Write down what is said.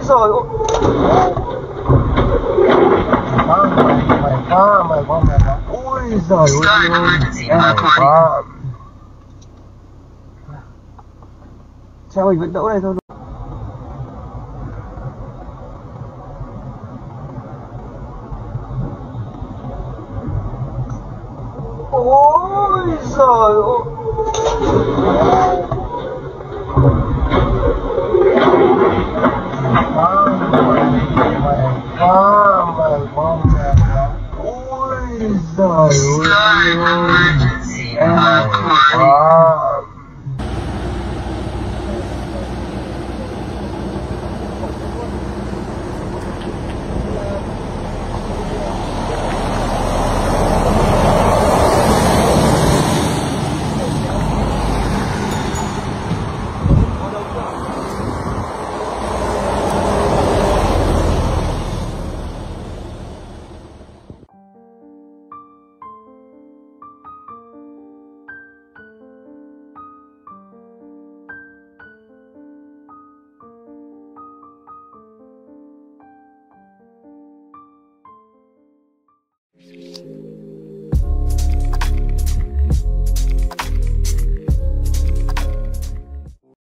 giời ơi. Mày quá. Ôi giời ơi. Xe mình vẫn đỗ này thôi. Ôi giời ơi. Ôi giời ơi.